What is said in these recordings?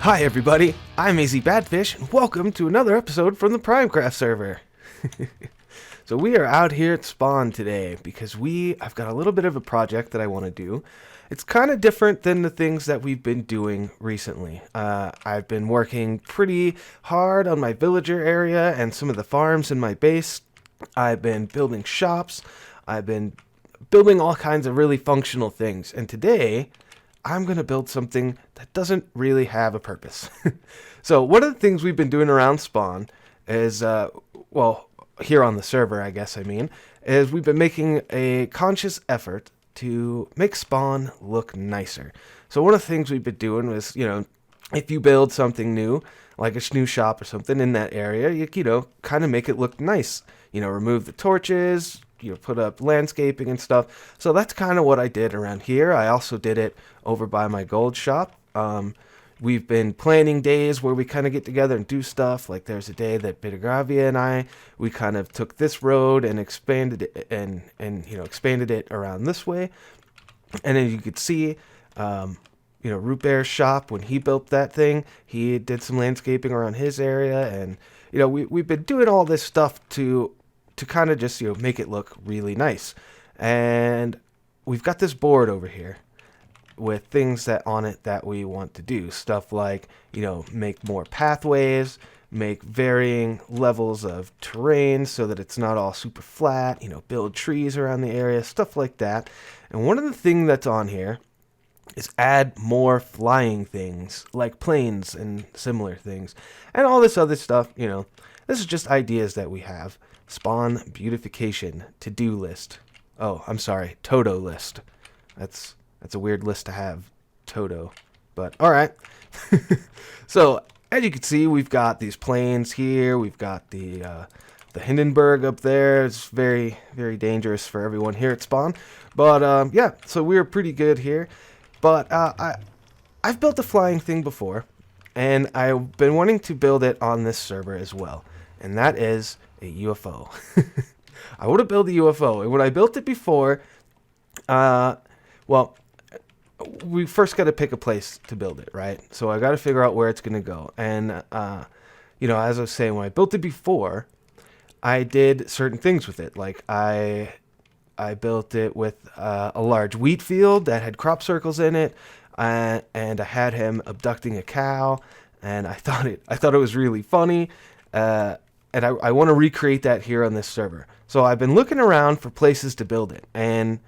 Hi everybody, I'm AZ Badfish, and welcome to another episode from the PrimeCraft server. So we are out here at spawn today because I've got a little bit of a project that I want to do. It's kind of different than the things that we've been doing recently. I've been working pretty hard on my villager area and some of the farms in my base. I've been building shops. I've been building all kinds of really functional things, and today I'm going to build something that doesn't really have a purpose. So one of the things we've been doing around spawn is, well, here on the server, I guess I mean, is we've been making a conscious effort to make spawn look nicer. So one of the things we've been doing was, if you build something new, like a new shop or something in that area, you kind of make it look nice. Remove the torches, put up landscaping and stuff. So that's kind of what I did around here. I also did it over by my gold shop. We've been planning days where we kind of get together and do stuff. Like there's a day that Vidargavia and we kind of took this road and expanded it and expanded it around this way. And then you could see, Root Bear's shop, when he built that thing, he did some landscaping around his area. And, we've been doing all this stuff to kind of just, make it look really nice. And we've got this board over here with things that on it that we want to do. Stuff like, make more pathways, make varying levels of terrain so that it's not all super flat, build trees around the area, stuff like that. And one of the things that's on here is add more flying things like planes and similar things. And all this other stuff, this is just ideas that we have. Spawn beautification to-do list. Oh, I'm sorry, Toto list. That's a weird list to have, Toto. But all right. So as you can see, we've got these plains here. We've got the Hindenburg up there. It's very, very dangerous for everyone here at spawn. But yeah, so we're pretty good here. But I've built a flying thing before, and I've been wanting to build it on this server as well. And that is a UFO. I want to build a UFO, and when I built it before, well, we first got to pick a place to build it, right? So I got to figure out where it's going to go. And as I was saying, when I built it before, I did certain things with it. Like I built it with a large wheat field that had crop circles in it, and I had him abducting a cow, and I thought it was really funny. And I want to recreate that here on this server. So I've been looking around for places to build it. And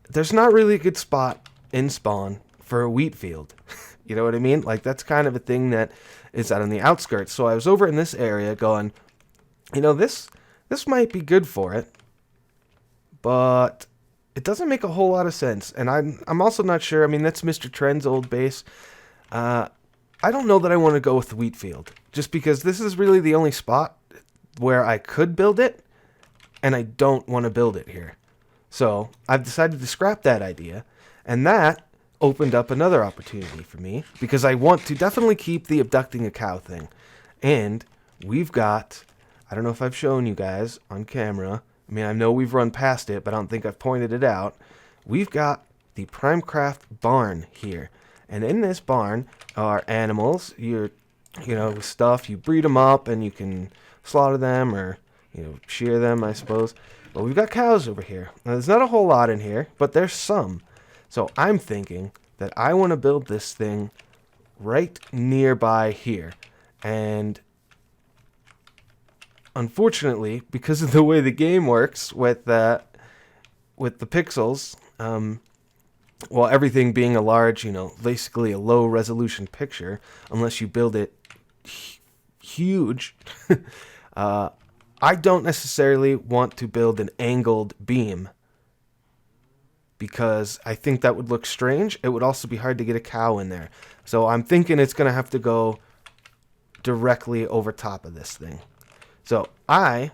there's not really a good spot in spawn for a wheat field. You know what I mean? Like that's kind of a thing that is out on the outskirts. So I was over in this area going, this might be good for it. But it doesn't make a whole lot of sense. And I'm also not sure. I mean, that's MrTrend's old base. I don't know that I want to go with the wheat field, just because this is really the only spot where I could build it, and I don't want to build it here. So I've decided to scrap that idea, and that opened up another opportunity for me, because I want to definitely keep the abducting a cow thing. And we've got, I don't know if I've shown you guys on camera, I mean, I know we've run past it, but I don't think I've pointed it out. We've got the PrimeCraft barn here. And in this barn are animals, stuff, you breed them up and you can slaughter them or, shear them, I suppose. But we've got cows over here. Now, there's not a whole lot in here, but there's some. So I'm thinking that I want to build this thing right nearby here. And unfortunately, because of the way the game works with the pixels, well, everything being a large, basically a low resolution picture, unless you build it huge, I don't necessarily want to build an angled beam because I think that would look strange. It would also be hard to get a cow in there. So I'm thinking it's going to have to go directly over top of this thing. So I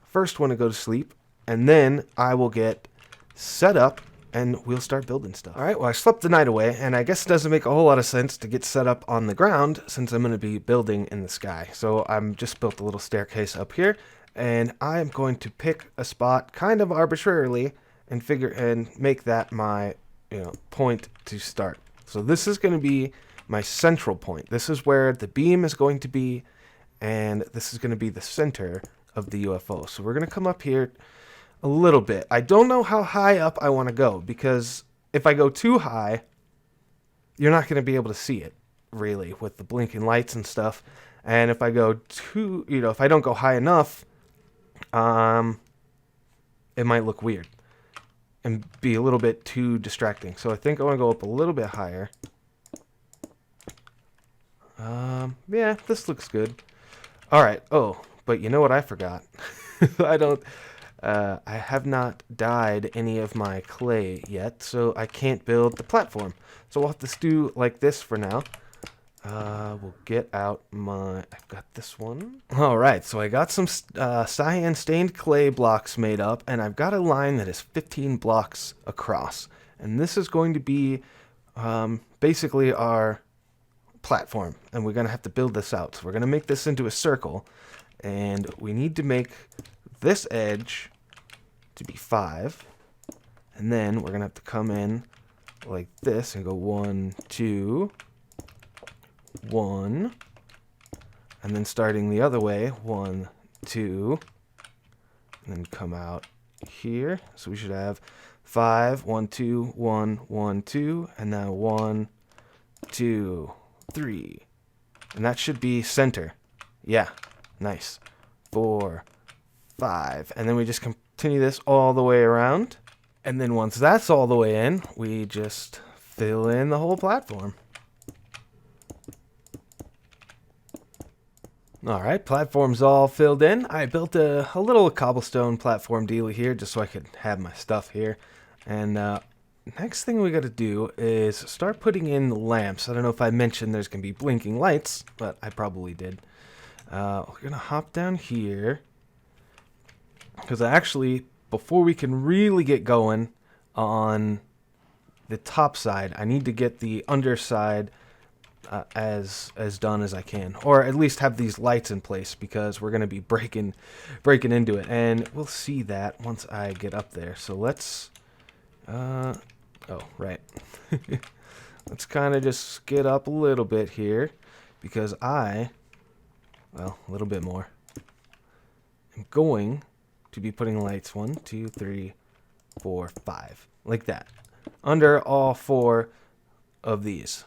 first want to go to sleep, and then I will get set up and we'll start building stuff. All right, well, I slept the night away, and I guess it doesn't make a whole lot of sense to get set up on the ground since I'm going to be building in the sky. So I'm just built a little staircase up here, and I'm going to pick a spot kind of arbitrarily and make that my point to start. So this is going to be my central point. This is where the beam is going to be, and this is going to be the center of the UFO. So we're going to come up here a little bit. I don't know how high up I want to go, because if I go too high, you're not going to be able to see it, really, with the blinking lights and stuff. And if I go too, if I don't go high enough, it might look weird and be a little bit too distracting. So I think I want to go up a little bit higher. Yeah, this looks good. All right. Oh, but you know what I forgot? I have not dyed any of my clay yet, so I can't build the platform. So we'll have to do like this for now. We'll get out I've got this one. All right, so I got some cyan stained clay blocks made up, and I've got a line that is 15 blocks across. And this is going to be basically our platform, and we're going to have to build this out. So we're going to make this into a circle, and we need to make this edge to be 5, and then we're going to have to come in like this and go 1, 2, 1, and then starting the other way, 1, 2, and then come out here. So we should have 5, 1, 2, 1, 1, 2, and now 1, 2, 3, and that should be center. Yeah, nice. 4, 5, and then we just continue this all the way around, and then once that's all the way in, we just fill in the whole platform. Alright, platform's all filled in. I built a little cobblestone platform deal here just so I could have my stuff here. And next thing we got to do is start putting in lamps. I don't know if I mentioned there's going to be blinking lights, but I probably did. We're going to hop down here, because actually, before we can really get going on the top side, I need to get the underside as done as I can, or at least have these lights in place, because we're going to be breaking into it, and we'll see that once I get up there. So let's oh right let's kind of just get up a little bit here, because a little bit more. I'm going to be putting lights 1, 2, 3, 4, 5 like that under all 4 of these.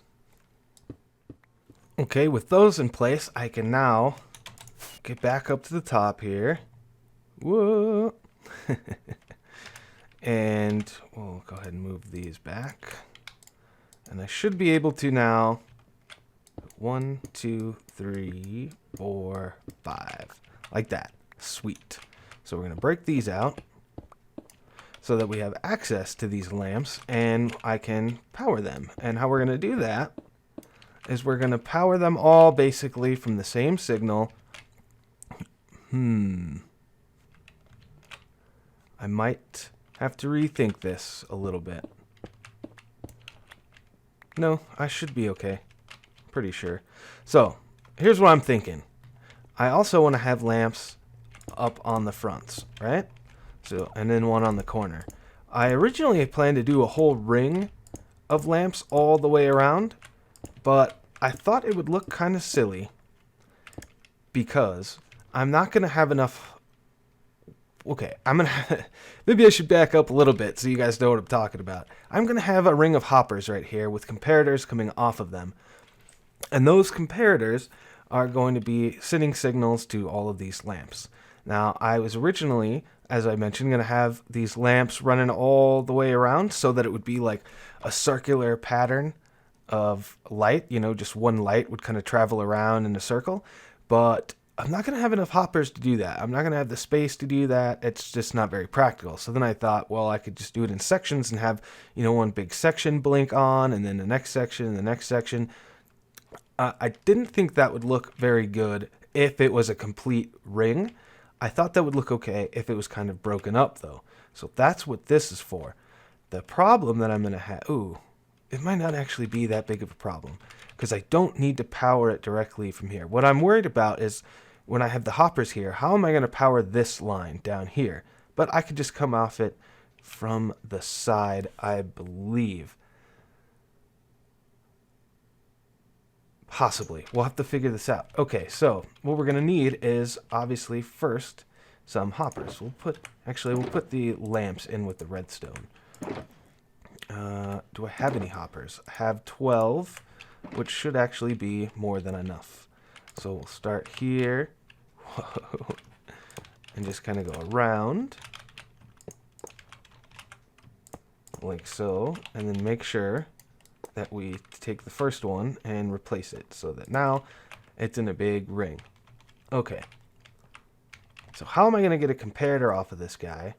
Okay, with those in place, I can now get back up to the top here. Whoa. And we'll go ahead and move these back. And I should be able to now 1, 2, 3, 4, 5 like that. Sweet. So we're going to break these out so that we have access to these lamps and I can power them. And how we're going to do that is we're going to power them all basically from the same signal. I might have to rethink this a little bit. No, I should be okay. Pretty sure. So, here's what I'm thinking. I also want to have lamps up on the fronts, right? So, and then one on the corner. I originally planned to do a whole ring of lamps all the way around, but I thought it would look kind of silly because I'm not going to have enough. Okay, maybe I should back up a little bit so you guys know what I'm talking about. I'm going to have a ring of hoppers right here with comparators coming off of them. And those comparators are going to be sending signals to all of these lamps. Now, I was originally, as I mentioned, going to have these lamps running all the way around so that it would be like a circular pattern of light. You know, just one light would kind of travel around in a circle. But I'm not going to have enough hoppers to do that. I'm not going to have the space to do that. It's just not very practical. So then I thought, well, I could just do it in sections and have, you know, one big section blink on and then the next section and the next section. I didn't think that would look very good if it was a complete ring. I thought that would look okay if it was kind of broken up, though. So that's what this is for. The problem that I'm going to have... Ooh, it might not actually be that big of a problem, because I don't need to power it directly from here. What I'm worried about is when I have the hoppers here, how am I going to power this line down here? But I could just come off it from the side, I believe. Possibly. We'll have to figure this out. Okay, so what we're going to need is obviously first some hoppers. We'll put the lamps in with the redstone. Do I have any hoppers? I have 12, which should actually be more than enough. So we'll start here. Whoa. And just kind of go around. Like so. And then make sure that we take the first one and replace it so that now it's in a big ring. Okay. So how am I going to get a comparator off of this guy?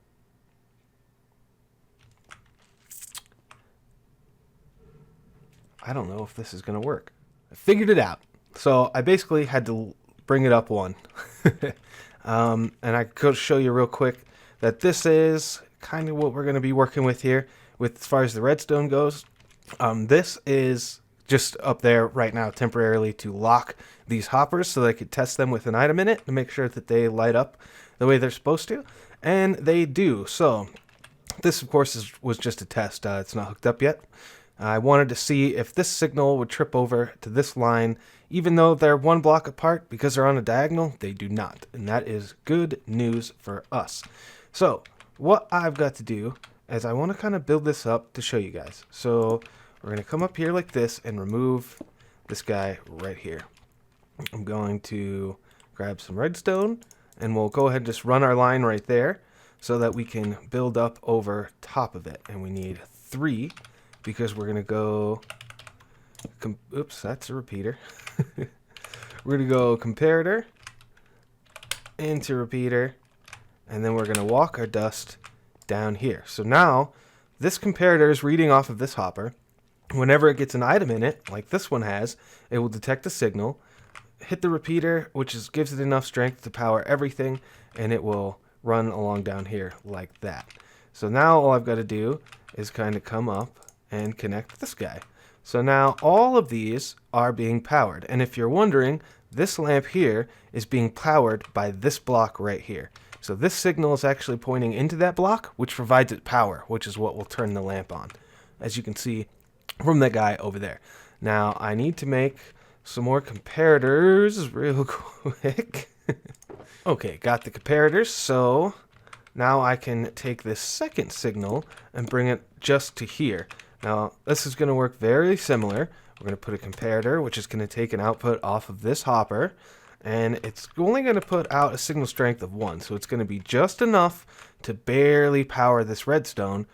I don't know if this is going to work. I figured it out. So I basically had to bring it up one. And I could show you real quick that this is kind of what we're going to be working with here with as far as the redstone goes. This is just up there right now temporarily to lock these hoppers so that I could test them with an item in it to make sure that they light up the way they're supposed to. And they do. So this, of course, was just a test. It's not hooked up yet. I wanted to see if this signal would trip over to this line. Even though they're one block apart, because they're on a diagonal, they do not. And that is good news for us. So what I've got to do is I want to kind of build this up to show you guys. So we're going to come up here like this and remove this guy right here. I'm going to grab some redstone and we'll go ahead and just run our line right there so that we can build up over top of it. And we need 3 because we're going to go... Oops, that's a repeater. We're going to go comparator into repeater and then we're going to walk our dust down here. So now this comparator is reading off of this hopper. Whenever it gets an item in it, like this one has, it will detect a signal, hit the repeater, which gives it enough strength to power everything, and it will run along down here like that. So now all I've got to do is kind of come up and connect this guy. So now all of these are being powered. And if you're wondering, this lamp here is being powered by this block right here. So this signal is actually pointing into that block, which provides it power, which is what will turn the lamp on, as you can see from that guy over there. Now, I need to make some more comparators real quick. Okay, got the comparators, so now I can take this second signal and bring it just to here. Now, this is going to work very similar. We're going to put a comparator, which is going to take an output off of this hopper, and it's only going to put out a signal strength of 1, so it's going to be just enough to barely power this redstone,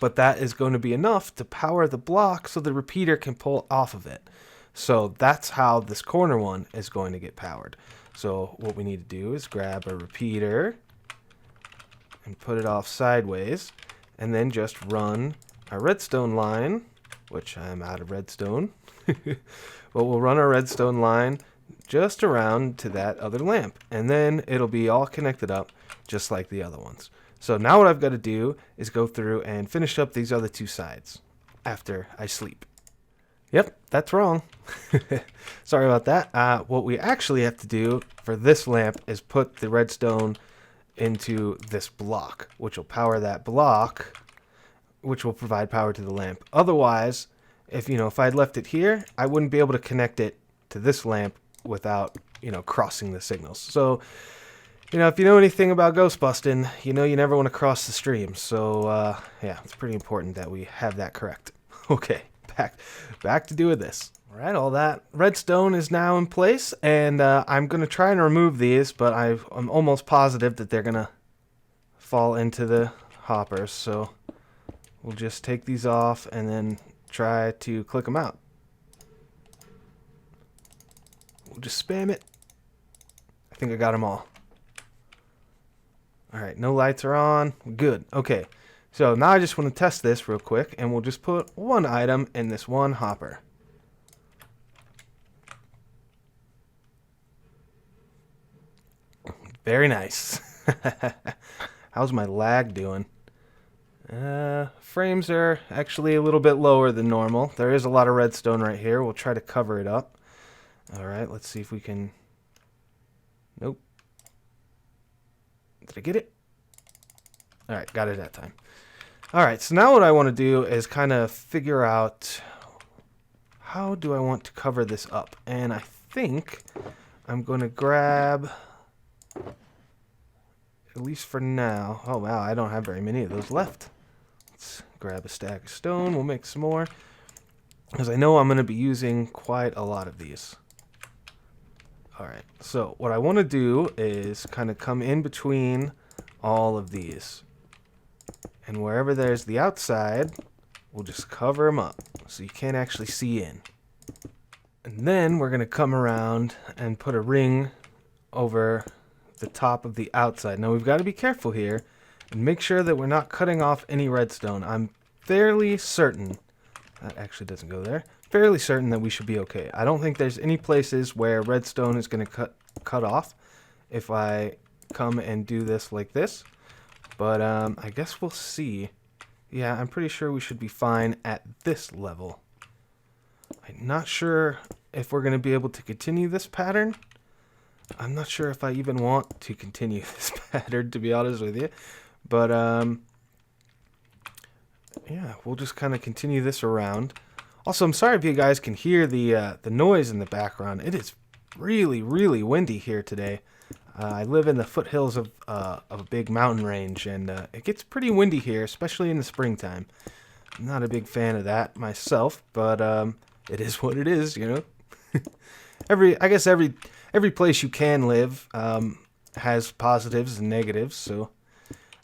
but that is going to be enough to power the block so the repeater can pull off of it. So that's how this corner one is going to get powered. So what we need to do is grab a repeater and put it off sideways, and then just run our redstone line, which I'm out of redstone. But we'll run our redstone line just around to that other lamp, and then it'll be all connected up just like the other ones. So now what I've got to do is go through and finish up these other 2 sides after I sleep. Yep, that's wrong. Sorry about that. What we actually have to do for this lamp is put the redstone into this block, which will power that block, which will provide power to the lamp. Otherwise, if I'd left it here, I wouldn't be able to connect it to this lamp without, crossing the signals. So, if you know anything about ghost busting, you never want to cross the stream. So, yeah, it's pretty important that we have that correct. Okay, back to doing this. All right, all that redstone is now in place, and I'm going to try and remove these, but I'm almost positive that they're going to fall into the hoppers. So we'll just take these off and then try to click them out. We'll just spam it. I think I got them all. All right, no lights are on. Good. Okay, so now I just want to test this real quick, and we'll just put one item in this one hopper. Very nice. How's my lag doing? Frames are actually a little bit lower than normal. There is a lot of redstone right here. We'll try to cover it up. All right, let's see if we can... Nope. Did I get it? All right, got it that time. All right, so now what I want to do is kind of figure out how do I want to cover this up? And I think I'm going to grab, at least for now, oh wow, I don't have very many of those left. Let's grab a stack of stone, we'll make some more, because I know I'm going to be using quite a lot of these. Alright, so what I want to do is kind of come in between all of these. And wherever there's the outside, we'll just cover them up so you can't actually see in. And then we're going to come around and put a ring over the top of the outside. Now we've got to be careful here and make sure that we're not cutting off any redstone. I'm fairly certain, that actually doesn't go there, fairly certain that we should be okay. I don't think there's any places where redstone is going to cut off if I come and do this like this. But I guess we'll see. Yeah, I'm pretty sure we should be fine at this level. I'm not sure if we're going to be able to continue this pattern. I'm not sure if I even want to continue this pattern, to be honest with you. But, yeah, we'll just kind of continue this around. Also, I'm sorry if you guys can hear the noise in the background. It is really, really windy here today. I live in the foothills of a big mountain range, and it gets pretty windy here, especially in the springtime. I'm not a big fan of that myself, but it is what it is, you know. I guess every place you can live has positives and negatives, so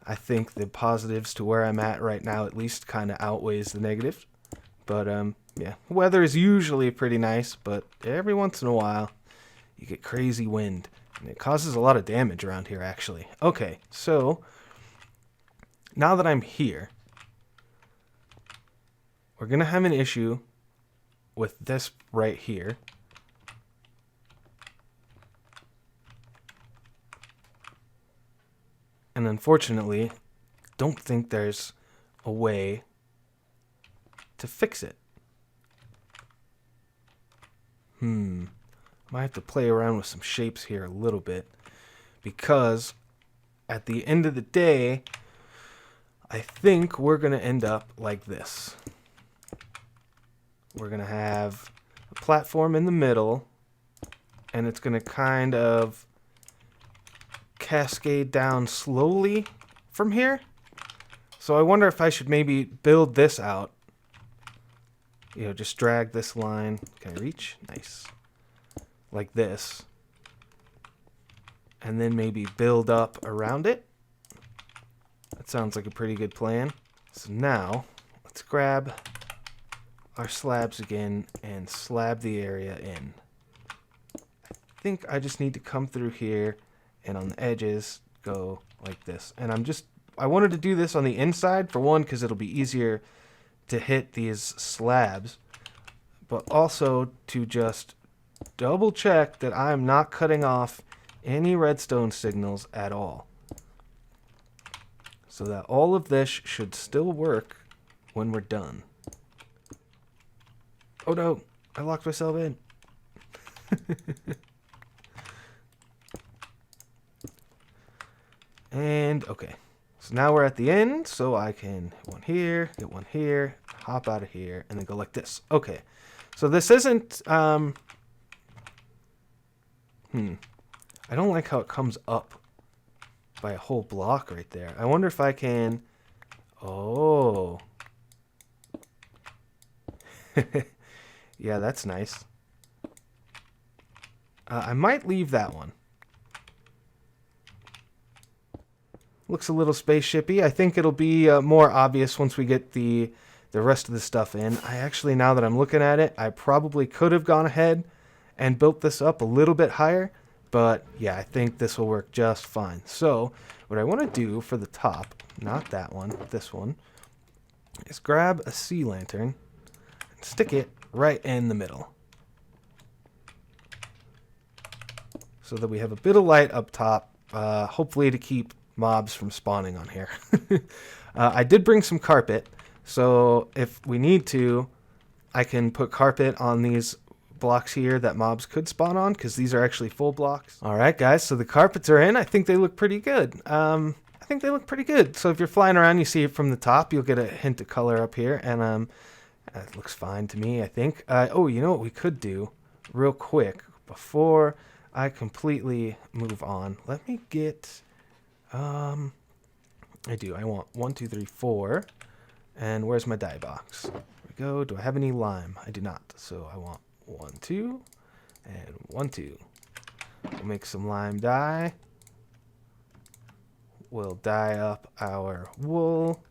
I think the positives to where I'm at right now at least kind of outweighs the negatives. But yeah, weather is usually pretty nice, but every once in a while you get crazy wind. And it causes a lot of damage around here, actually. Okay, so now that I'm here, we're going to have an issue with this right here. And unfortunately, don't think there's a way to fix it. Might have to play around with some shapes here a little bit, because at the end of the day, I think we're going to end up like this. We're going to have a platform in the middle, and it's going to kind of cascade down slowly from here. So I wonder if I should maybe build this out. You know, just drag this line. Can I reach? Nice. Like this, and then maybe build up around it. That sounds like a pretty good plan. So now let's grab our slabs again and slab the area in. I think I just need to come through here and on the edges go like this. And I wanted to do this on the inside, for one, because it'll be easier to hit these slabs, but also to just double check that I'm not cutting off any redstone signals at all, so that all of this should still work when we're done. Oh no, I locked myself in. And okay, so now we're at the end, so I can get one here, hop out of here, and then go like this. Okay, so this isn't I don't like how it comes up by a whole block right there. I wonder if I can... Oh. Yeah, that's nice. I might leave that one. Looks a little spaceshipy. I think it'll be more obvious once we get the rest of the stuff in. I actually, now that I'm looking at it, I probably could have gone ahead and built this up a little bit higher, but yeah, I think this will work just fine. So what I want to do for the top, not that one, this one, is grab a sea lantern and stick it right in the middle, so that we have a bit of light up top, hopefully to keep mobs from spawning on here. I did bring some carpet, so if we need to, I can put carpet on these blocks here that mobs could spawn on, because these are actually full blocks. Alright guys, so the carpets are in. I think they look pretty good. So if you're flying around, you see it from the top, you'll get a hint of color up here, and That looks fine to me, I think. Oh, you know what we could do real quick before I completely move on? Let me get, I want 1, 2, 3, 4. And where's my dye box? There we go. Do I have any lime? I do not. So I want 1, 2, and 1, 2. We'll make some lime dye. We'll dye up our wool.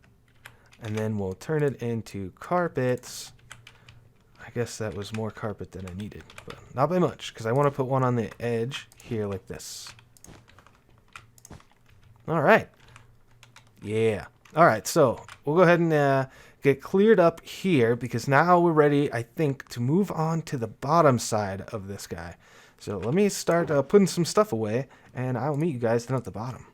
And then we'll turn it into carpets. I guess that was more carpet than I needed, but not by much, because I want to put one on the edge here like this. All right. Yeah. All right, so we'll go ahead and get cleared up here, because now we're ready, I think, to move on to the bottom side of this guy. So let me start putting some stuff away, and I'll meet you guys down at the bottom.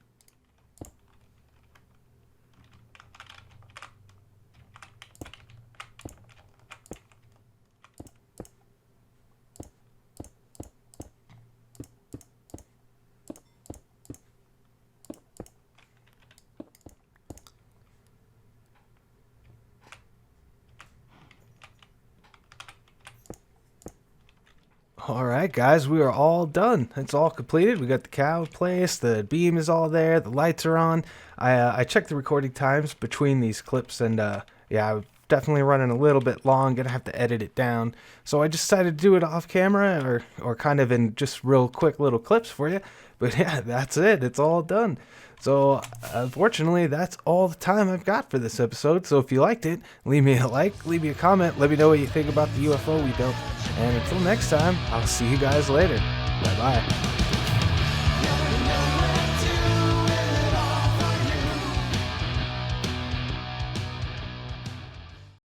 Alright guys, we are all done. It's all completed. We got the cow placed, the beam is all there, the lights are on. I checked the recording times between these clips, and yeah, I'm definitely running a little bit long, gonna have to edit it down. So I just decided to do it off camera, or kind of in just real quick little clips for you. But yeah, that's it. It's all done. So, unfortunately, that's all the time I've got for this episode. So if you liked it, leave me a like, leave me a comment, let me know what you think about the UFO we built. And until next time, I'll see you guys later. Bye-bye.